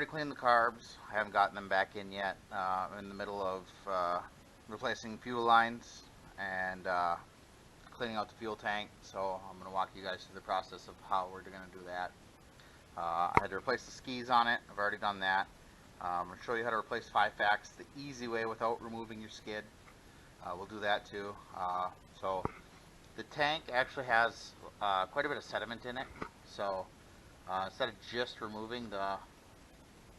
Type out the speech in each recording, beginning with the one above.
already cleaned the carbs. I haven't gotten them back in yet. I'm in the middle of replacing fuel lines and cleaning out the fuel tank. So I'm going to walk you guys through the process of how we're going to do that. I had to replace the skis on it. I've already done that. I'm going to show you how to replace hyfax the easy way without removing your skid. We'll do that too. So the tank actually has quite a bit of sediment in it. So instead of just removing the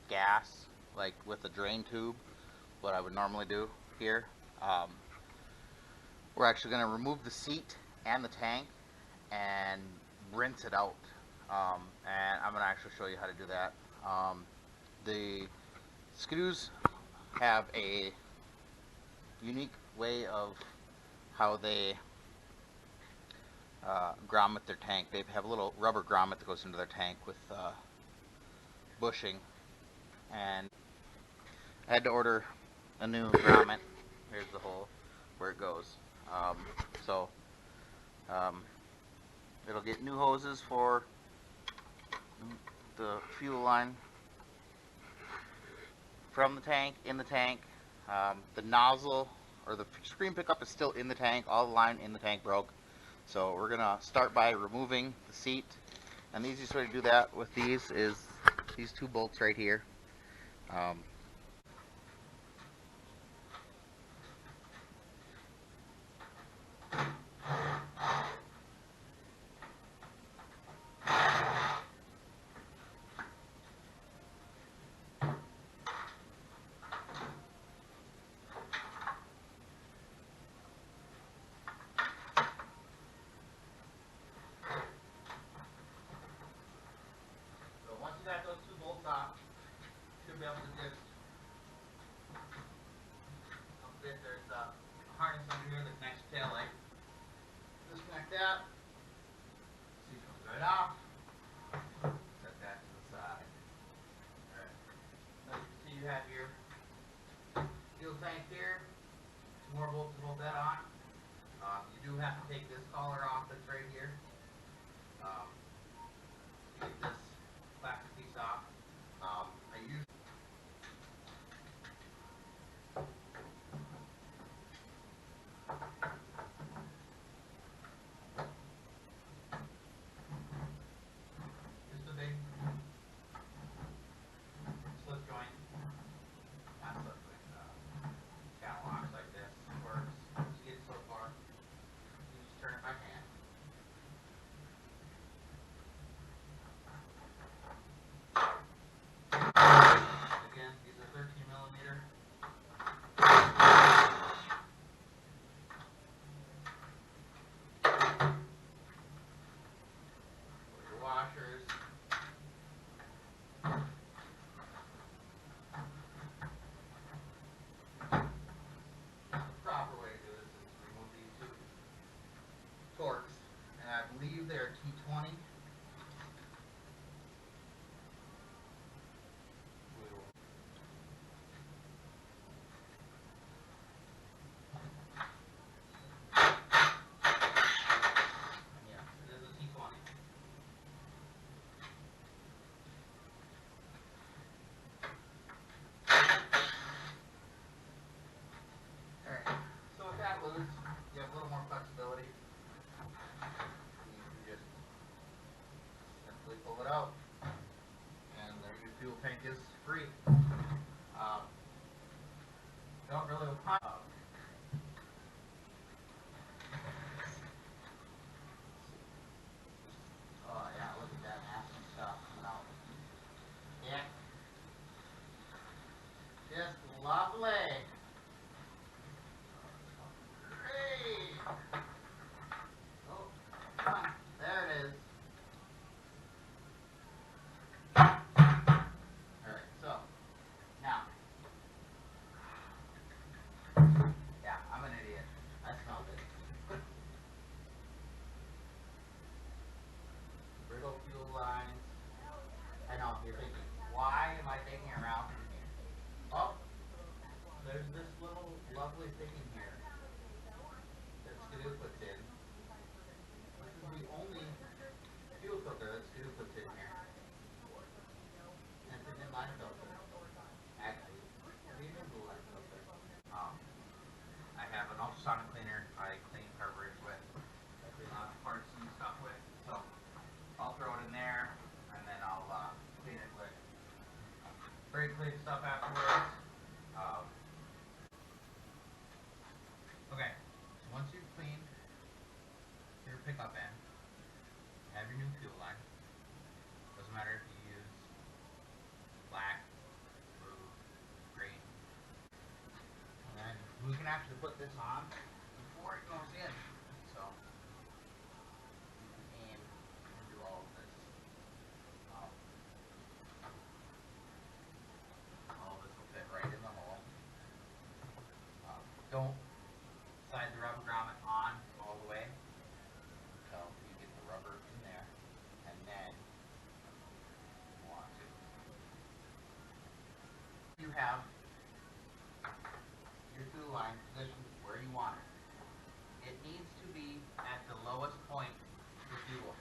gas, like with the drain tube, what I would normally do here, we're actually going to remove the seat and the tank and rinse it out. And I'm going to actually show you how to do that. The Skidoos have a unique way of how they grommet their tank. They have a little rubber grommet that goes into their tank with bushing, and I had to order a new grommet. Here's the hole where it goes. It'll get new hoses for the fuel line from the tank, in the tank. The nozzle or the screen pickup is still in the tank. All the line in the tank broke. So we're gonna start by removing the seat. And the easiest way to do that with these is these two bolts right here. Got those two bolts off, should be able to just fit. There's a harness under here that connects the tail light. Disconnect that. Seat comes right off. Set that to the side. Alright. Now you can see you have your fuel tank here. Two more bolts to hold that on. You do have to take this collar off that's right here. Get this plastic piece off. I use just a big slip joint, not slip joint, channel locks like this. Works. You get so far. You just turn it by hand. Again, these are 13mm. Your washers. The proper way to do this is to remove these two torques, and I believe they're T20. You have a little more flexibility. You can just simply pull it out, and there your fuel tank is free. Don't really oh yeah, look at that nasty stuff coming out. Yeah, just lovely. Fuel lines. I know, you're thinking, why am I taking it around from here? Oh, there's this little lovely thing in here that Skidoo puts in. This is the only fuel filter that Skidoo puts in here. And it's an inline filter. up afterwards. Okay, so once you've cleaned your pickup end, have your new fuel line. Doesn't matter if you use black, blue, green. And then we can actually put this on before it goes in. So you can aim and do all of this. All of this will fit right in the hole. Don't slide the rubber grommet on all the way until you get the rubber in there, and then you want to. You have your fuel line positioned where you want it. It needs to be at the lowest point for fuel,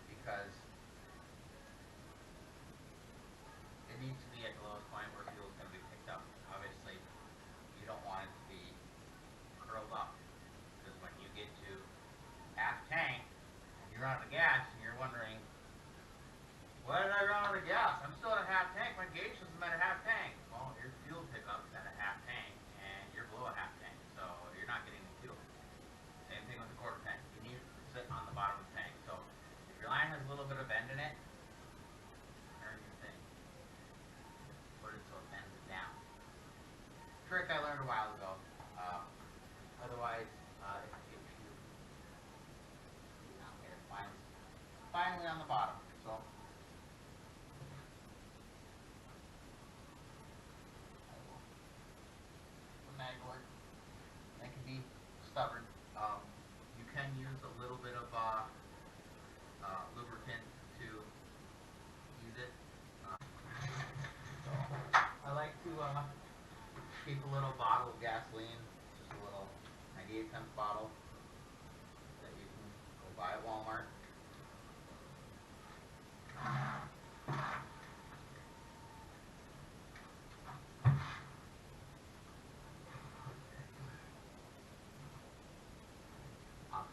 because it needs to be at the lowest point where fuel is going to be picked up. Obviously, you don't want it to be curled up, because when you get to half tank and you run out of gas and you're wondering, why did I run out of gas? I'm still at a half tank. My gauge doesn't matter half tank. Well, your fuel pickup is at a half tank and you're below a half tank, so you're not getting the fuel. Same thing with the quarter tank. You need it to sit on the bottom of the tank. So if your line has a little bit of bend in it, turn your thing. Put it so it bends it down. Trick I learned a while ago. Otherwise, if you get it finally on the bottom. So they can be stubborn. You can use a little bit of lubricant to use it. So I like to keep a little bottle of gasoline, just a little 98-cent bottle that you can go buy at Walmart.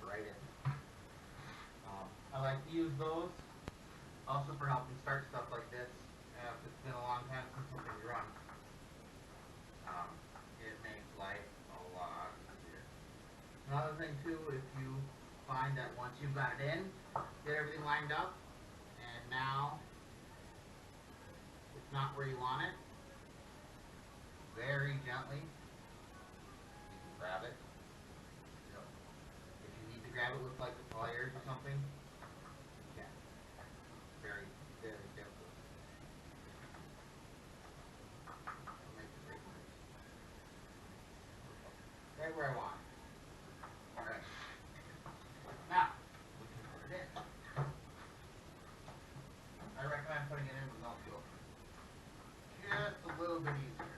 Right in. I like to use those also for helping start stuff like this. If it's been a long time since something's run, it makes life a lot easier. Another thing too, if you find that once you've got it in, get everything lined up, and now it's not where you want it, very gently you can grab it. Grab it with like the pliers or something. Yeah. Very, very gentle. Make it very nice. Right where I want it. Alright. Now, we can put it in. I recommend putting it in with no fuel. Just a little bit easier.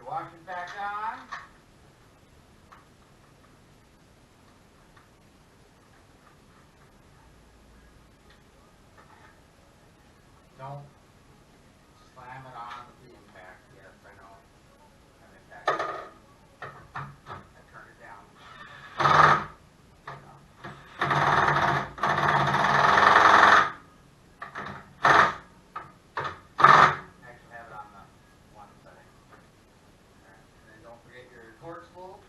Wash it back on. Don't slam it on with the impact. Yes, I know. I'm impacted. I turn it down. Actually have it on the one setting. And then don't forget your torque bolts.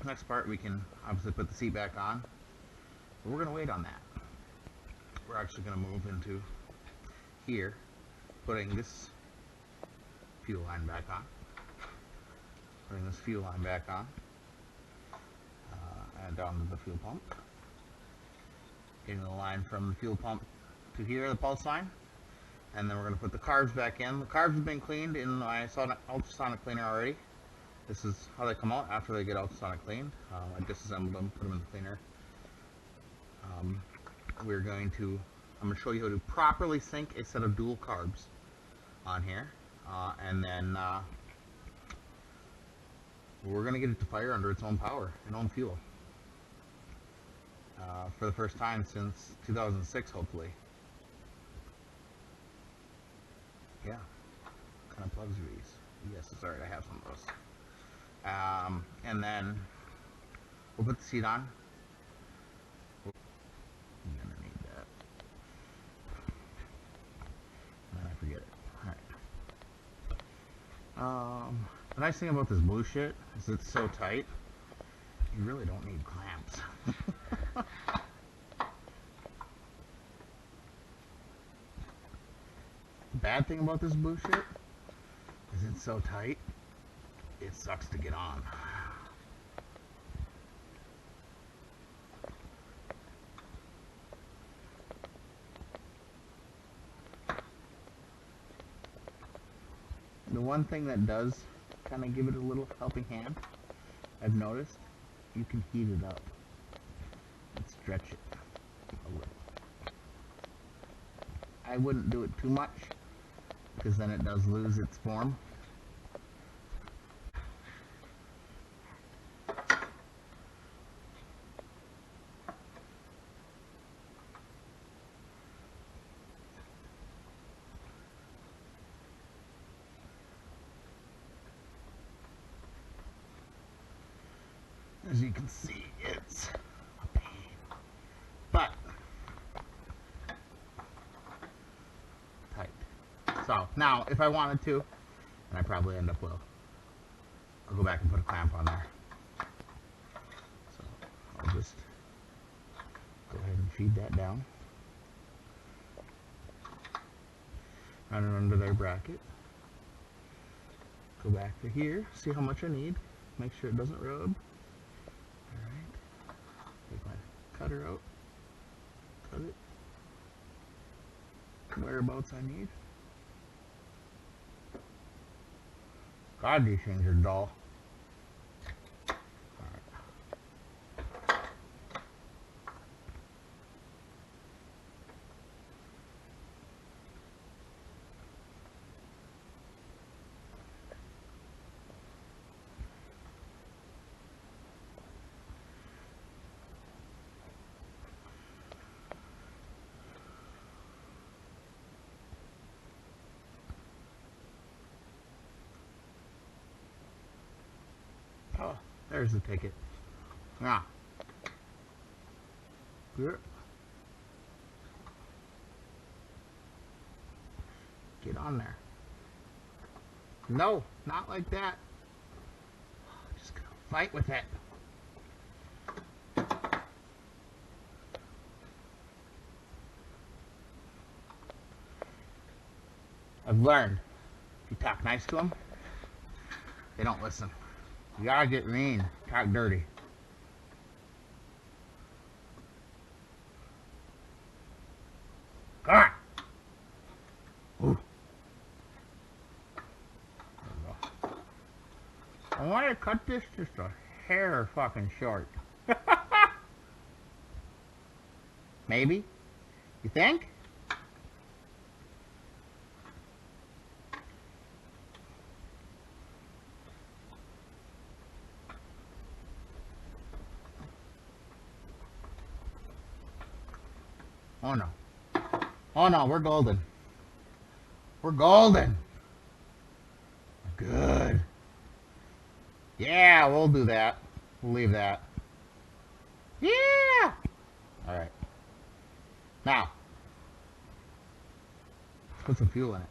Next part, we can obviously put the seat back on, but we're going to wait on that. We're actually going to move into here, putting this fuel line back on, and down to the fuel pump, getting the line from the fuel pump to here, the pulse line, and then we're going to put the carbs back in. The carbs have been cleaned in my ultrasonic cleaner already. This is how they come out after they get ultrasonic cleaned. I disassembled them, put them in the cleaner, we're going to, I'm going to show you how to properly sink a set of dual carbs on here, and then we're going to get it to fire under its own power and own fuel for the first time since 2006, hopefully. Yeah, what kind of plugs are these? Yes, it's alright, I have some of those. And then we'll put the seat on. I'm gonna need that. And then I forget it. Alright. The nice thing about this blue shit is it's so tight, you really don't need clamps. The bad thing about this blue shit is it's so tight, it sucks to get on. The one thing that does kind of give it a little helping hand, I've noticed, you can heat it up and stretch it a little. I wouldn't do it too much because then it does lose its form. As you can see, it's a pain. But tight. So now, if I wanted to, and I probably end up will, I'll go back and put a clamp on there. So I'll just go ahead and feed that down. Run it under their bracket. Go back to here, see how much I need. Make sure it doesn't rub. Alright. Take my cutter out. Cut it. Whereabouts I need. God, these things are dull. Alright. Oh, there's the ticket. Now, get on there. No, not like that. Just gonna fight with it. I've learned, if you talk nice to them, they don't listen. You gotta get mean, talk dirty. Come on! Ooh. There we go. I want to cut this just a hair fucking short. Maybe? You think? Oh no. Oh no, we're golden. We're golden. Good. Yeah, we'll do that. We'll leave that. Yeah! Alright. Now, let's put some fuel in it.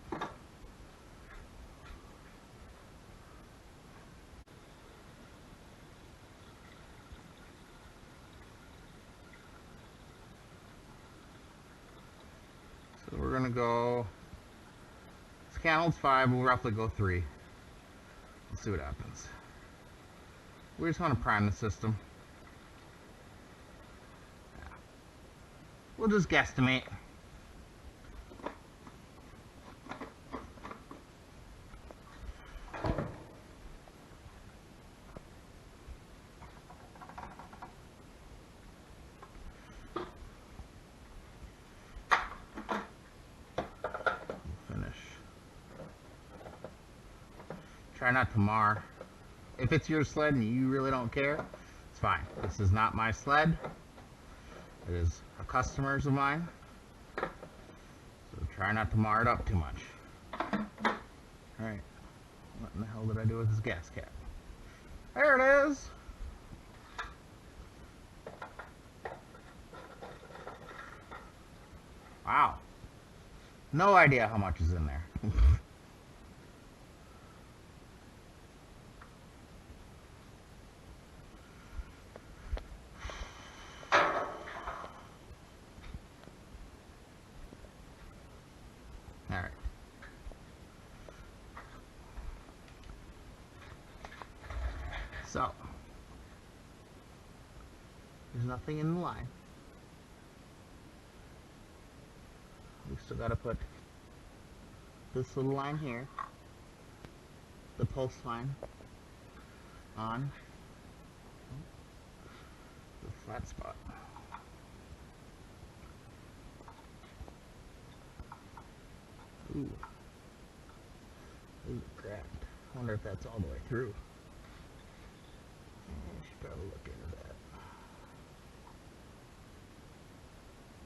So we're going to go, this can holds 5, we'll roughly go 3. Let's see what happens. We just want to prime the system. Yeah. We'll just guesstimate. Try not to mar. If it's your sled and you really don't care, it's fine. This is not my sled. It is a customer's of mine. So try not to mar it up too much. Alright. What in the hell did I do with this gas cap? There it is! Wow. No idea how much is in there. Alright. So, there's nothing in the line. We still gotta put this little line here, the pulse line, on the flat spot. Ooh. Ooh, cracked. I wonder if that's all the way through. I should probably look into that.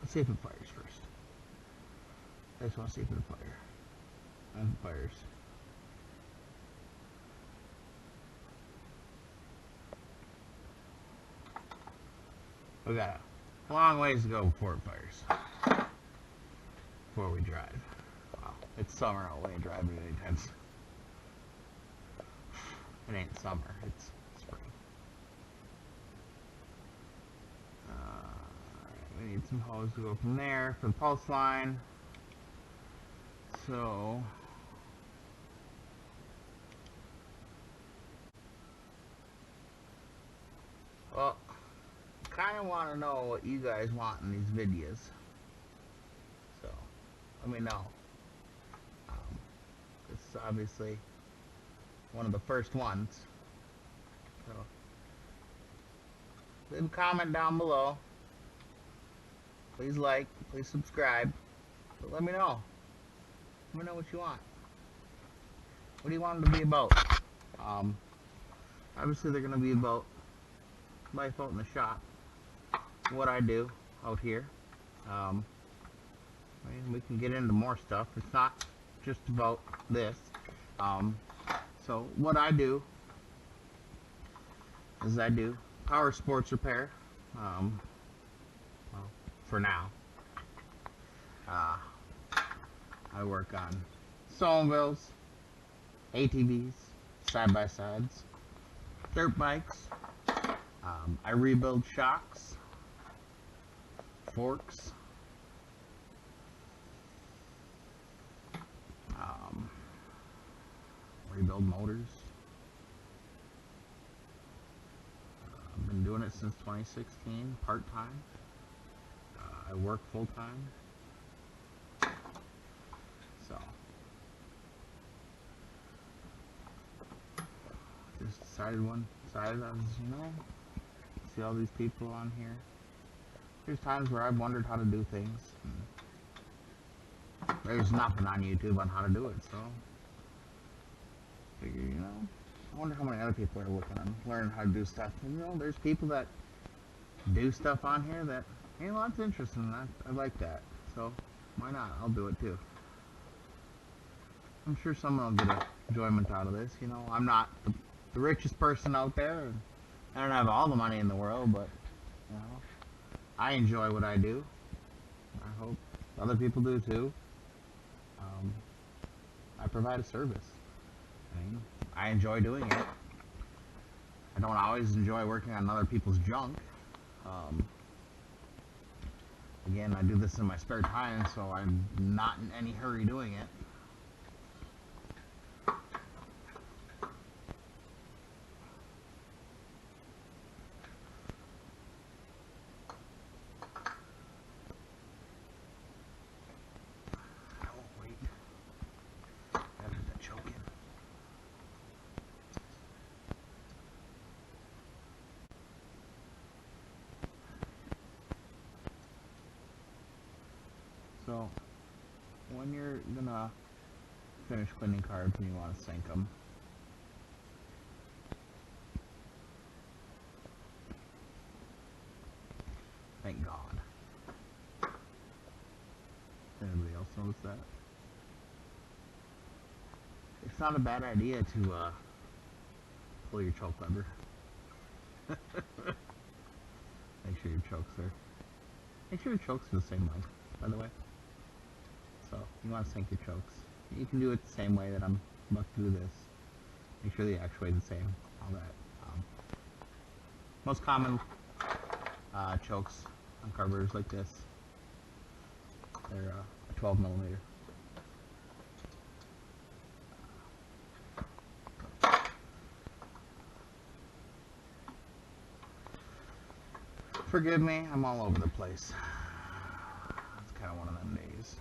Let's see if it fires first. I just want to see if it'll fire. And it fires. We got a long ways to go before it fires. Before we drive. Wow, it's summer. I won't drive it anytime soon. It ain't summer. It's spring. We need some hose to go from there for the pulse line. So well, kind of want to know what you guys want in these videos. So let me know. This is obviously one of the first ones. So leave a comment down below. Please like, please subscribe. But let me know. Let me know what you want. What do you want them to be about? Obviously they're going to be about life out in the shop. What I do out here. I mean, we can get into more stuff. It's not just about this. So what I do is I do power sports repair. Well, for now. I work on snowmobiles, ATVs, side-by-sides, dirt bikes. I rebuild shocks, forks, rebuild motors. I've been doing it since 2016, part-time. I work full-time. So, just decided I was, see all these people on here. There's times where I've wondered how to do things. There's nothing on YouTube on how to do it, so figure, I wonder how many other people are working on learning how to do stuff. There's people that do stuff on here that, that's interesting. I like that. So, why not? I'll do it too. I'm sure someone will get enjoyment out of this. I'm not the richest person out there. I don't have all the money in the world, but, I enjoy what I do. I hope other people do too. I provide a service. I enjoy doing it. I don't always enjoy working on other people's junk. Again, I do this in my spare time, so I'm not in any hurry doing it. So, when you're gonna finish cleaning carbs and you want to sink them, Thank God. Anybody else notice that? It's not a bad idea to pull your choke lever. Make sure your chokes are. Make sure your chokes are the same length, by the way. So you want to sync your chokes. You can do it the same way that I'm about to do this. Make sure the actuate's the same. All that. Most common chokes on carburetors like this, they're a 12 millimeter. Forgive me, I'm all over the place. It's kind of one of them days.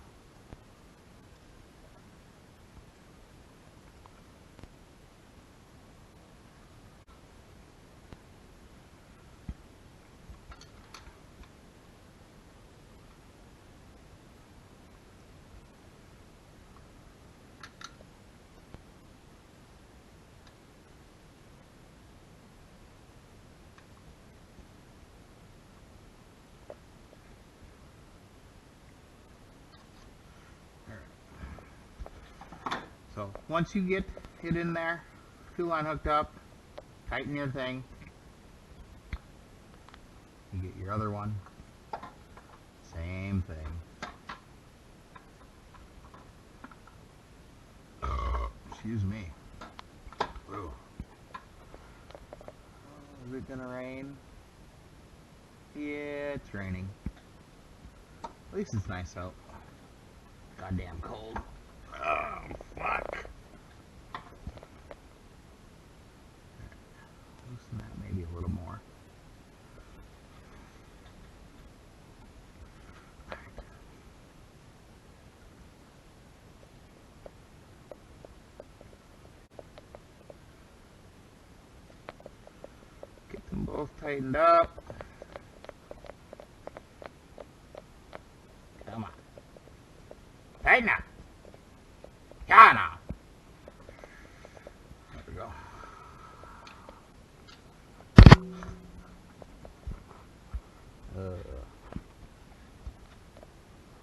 So once you get it in there, fuel line hooked up, tighten your thing. You get your other one. Same thing. Excuse me. Ooh. Is it gonna rain? Yeah, it's raining. At least it's nice out. Goddamn cold. Oh, fuck. Loosen that maybe a little more. Get them both tightened up. Come on. Tighten up. Yeah, now. There we go.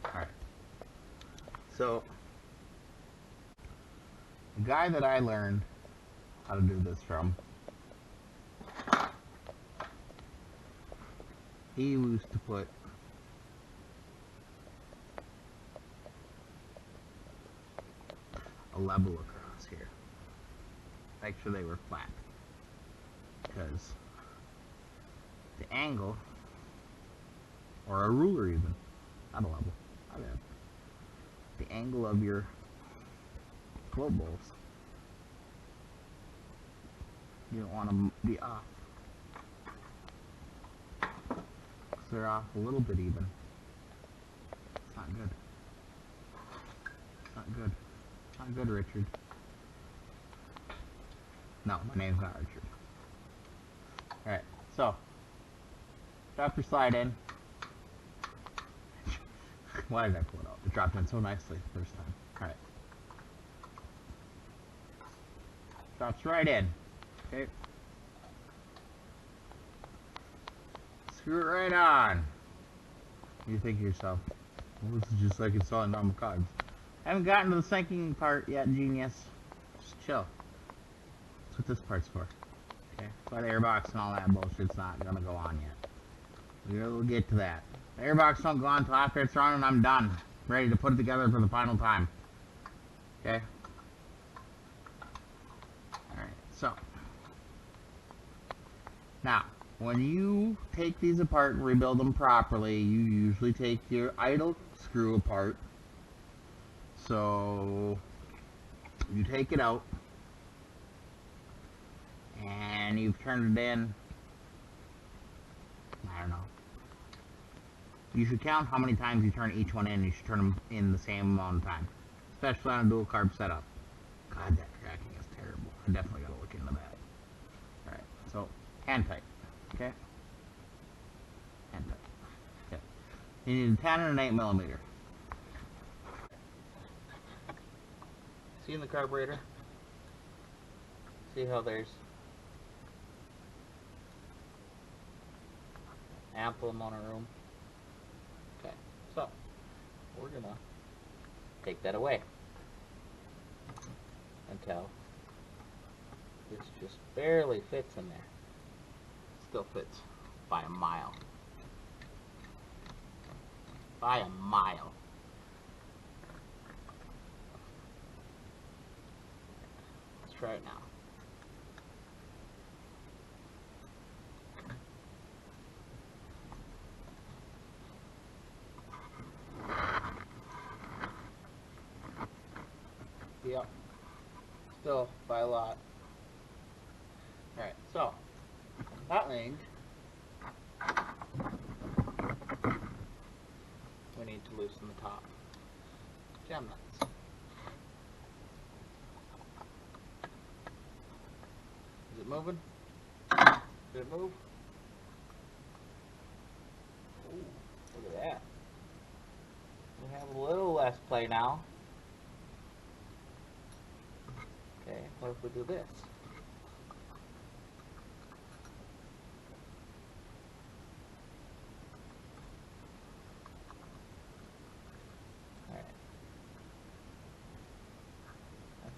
Alright. So, the guy that I learned how to do this from, he used to put a level across here. Make sure they were flat. Because the angle, or a ruler even, not a level, the angle of your float bowls, you don't want them to be off. Because they're off a little bit even. It's not good. It's not good. It's not good, Richard. No, my name's not Richard. Alright, so drop your slide in. Why did I pull it out? It dropped in so nicely the first time. Alright. Drops right in. Okay. Screw it right on. You think to yourself, well, this is just like installing normal carbs. Haven't gotten to the sinking part yet, genius. Just chill. That's what this part's for. Okay? That's why the airbox and all that bullshit's not gonna go on yet. We'll get to that. The airbox don't go on until after it's run and I'm done. Ready to put it together for the final time. Okay? Alright, so. Now, when you take these apart and rebuild them properly, you usually take your idle screw apart. So, you take it out, and you've turned it in, I don't know. You should count how many times you turn each one in. You should turn them in the same amount of time. Especially on a dual carb setup. God, that cracking is terrible. I definitely gotta look into that. Alright, so, hand tight. Okay? Hand tight. Okay. You need a 10 and an 8 millimeter. See in the carburetor? See how there's ample amount of room we're gonna take that away until this just barely fits in there. Still fits by a mile. By a mile. Let's try it now. Yep. Still by a lot. Alright, so that means we need to loosen the top jam nuts. Is it moving? Did it move? Ooh, look at that. We have a little less play now. Okay, what if we do this? Alright. I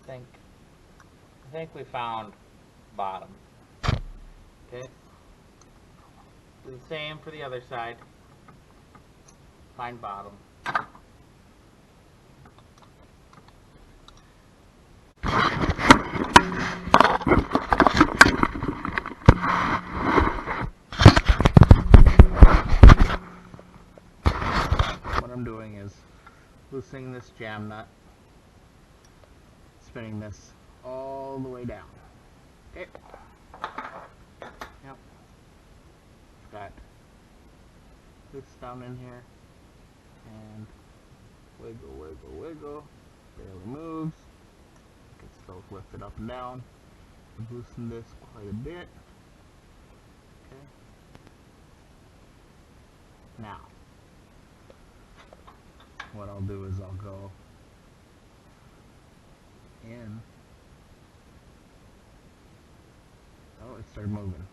think we found bottom. Okay. Do the same for the other side. Find bottom. What I'm doing is loosening this jam nut, spinning this all the way down. Okay. Yep. Got this down in here, and wiggle, wiggle, wiggle. Barely moves. I can still lift it up and down. Loosen this quite a bit. Okay. Now, what I'll do is I'll go in. Oh, it started moving.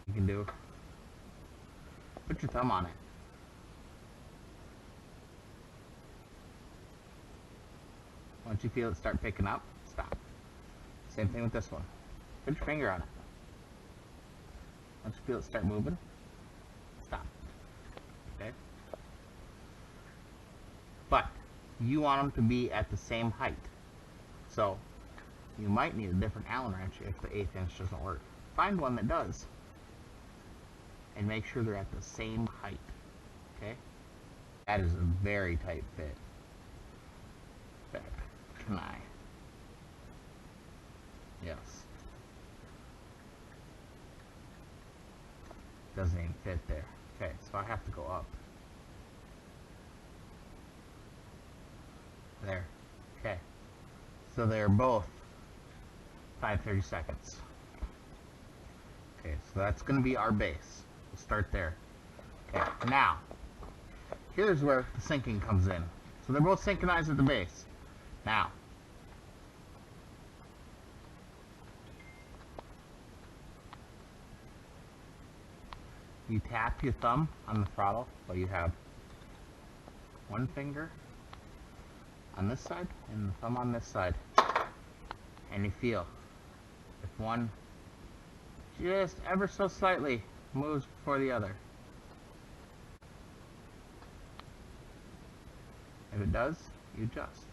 You can do, put your thumb on it. Once you feel it start picking up, stop. Same thing with this one. Put your finger on it. Once you feel it start moving, stop. Okay? But you want them to be at the same height. So you might need a different Allen wrench if the 1/8 inch doesn't work. Find one that does. And make sure they're at the same height. Okay? That is a very tight fit. Back. Can I? Yes. Doesn't even fit there. Okay, so I have to go up. There. Okay. So they're both 5/32. Okay, so that's going to be our base. We'll start there. Okay, now, here's where the syncing comes in. So they're both synchronized at the base. Now, you tap your thumb on the throttle, so you have one finger on this side and the thumb on this side. And you feel if one just ever so slightly moves before the other. If it does, you adjust.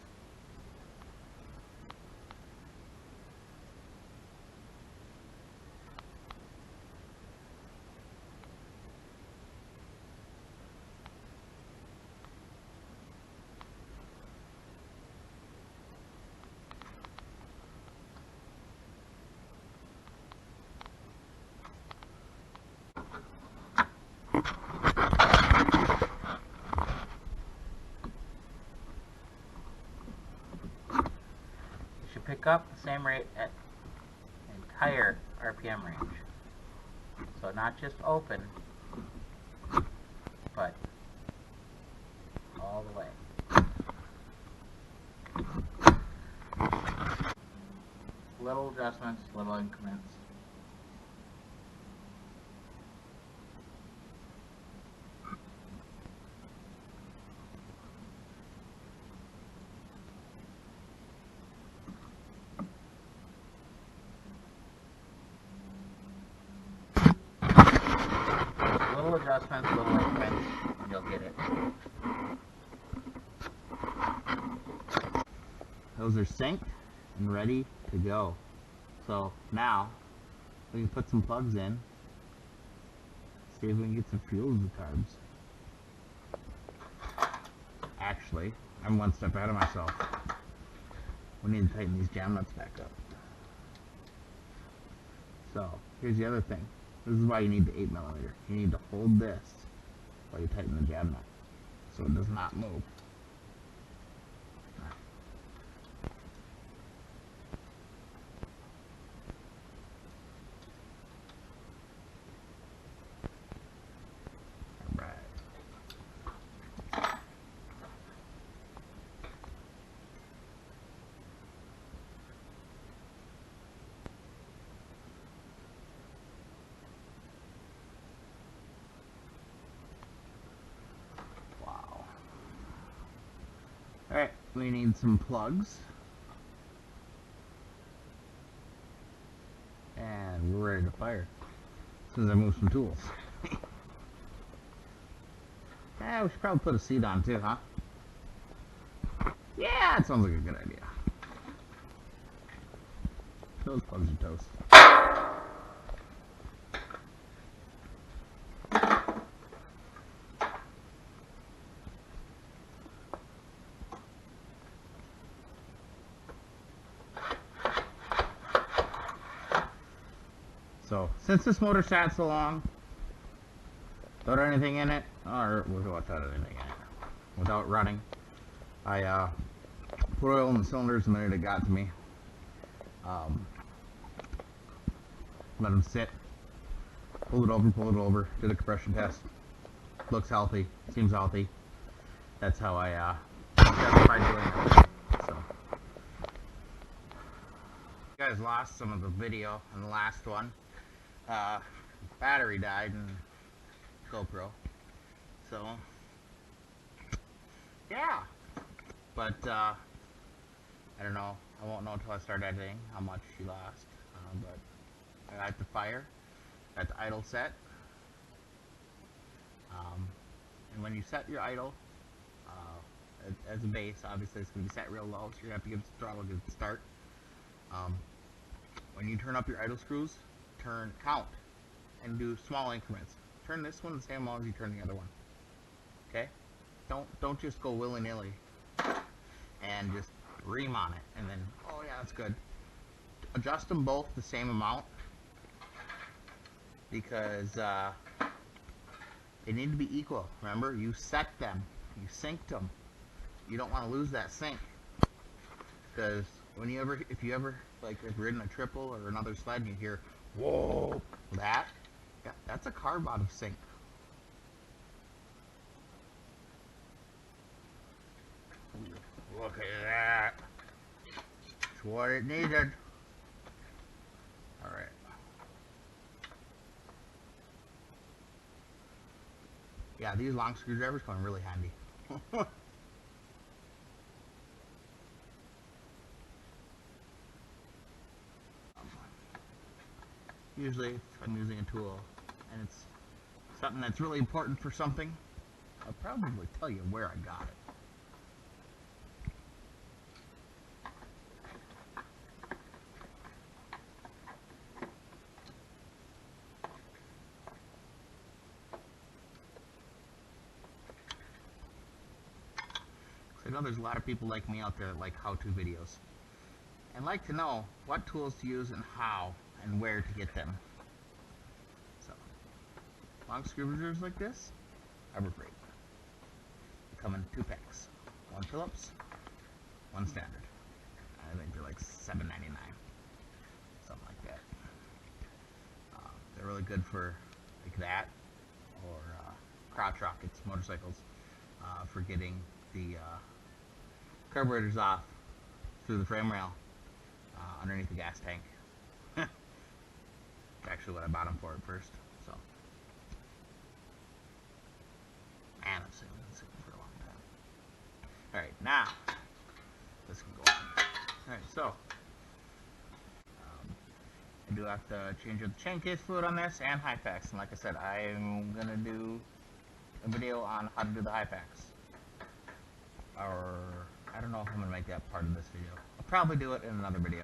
Pick up the same rate at entire RPM range. So not just open, but all the way. Little adjustments, little increments. little adjustments, little increments, and you'll get it. Those are synced and ready to go. So now we can put some plugs in, see if we can get some fuel to the carbs. Actually, I'm one step ahead of myself. We need to tighten these jam nuts back up. So here's the other thing. This is why you need the 8mm. You need to hold this while you tighten the jam nut so it does not move. Alright, we need some plugs. And we're ready to fire. As soon as I move some tools. Yeah, we should probably put a seat on too, huh? Yeah, it sounds like a good idea. Those plugs are toast. So, since this motor sat so long, without anything in it, or without anything in it, without running, I put oil in the cylinders the minute it got to me. Let them sit, pull it over, did a compression test. Looks healthy, seems healthy. That's how I justified doing it. So, you guys lost some of the video in the last one. Battery died in GoPro, so yeah, but I don't know, I won't know until I start editing how much she lost, but I got the fire, got the idle set, and when you set your idle as a base, obviously it's going to be set real low, so you're going to have to give it the throttle to get the start. When you turn up your idle screws, count and do small increments. Turn this one the same amount as you turn the other one. Okay? Don't just go willy-nilly and just ream on it and then, oh yeah, that's good. Adjust them both the same amount because they need to be equal. Remember, you set them, you synced them. You don't want to lose that sync because if you ever like have ridden a triple or another sled and you hear whoa, that's a carb out of sync. Look at that. That's what it needed. Alright. Yeah, these long screwdrivers come in really handy. Usually, if I'm using a tool and it's something that's really important for something, I'll probably tell you where I got it. I know there's a lot of people like me out there that like how-to videos and like to know what tools to use and how and where to get them. So, long screwdrivers like this are great. They come in 2 packs. 1 Phillips, 1 standard. I think they're like $7.99, something like that. They're really good for like that, or crotch rockets, motorcycles, for getting the carburetors off through the frame rail underneath the gas tank. Actually what I bought them for at first. So, and I've seen them for a long time. Alright, now this can go on. Alright, so I do have to change the chain case fluid on this and hyfax. And like I said, I'm gonna do a video on how to do the hyfax. Or I don't know if I'm gonna make that part of this video. I'll probably do it in another video.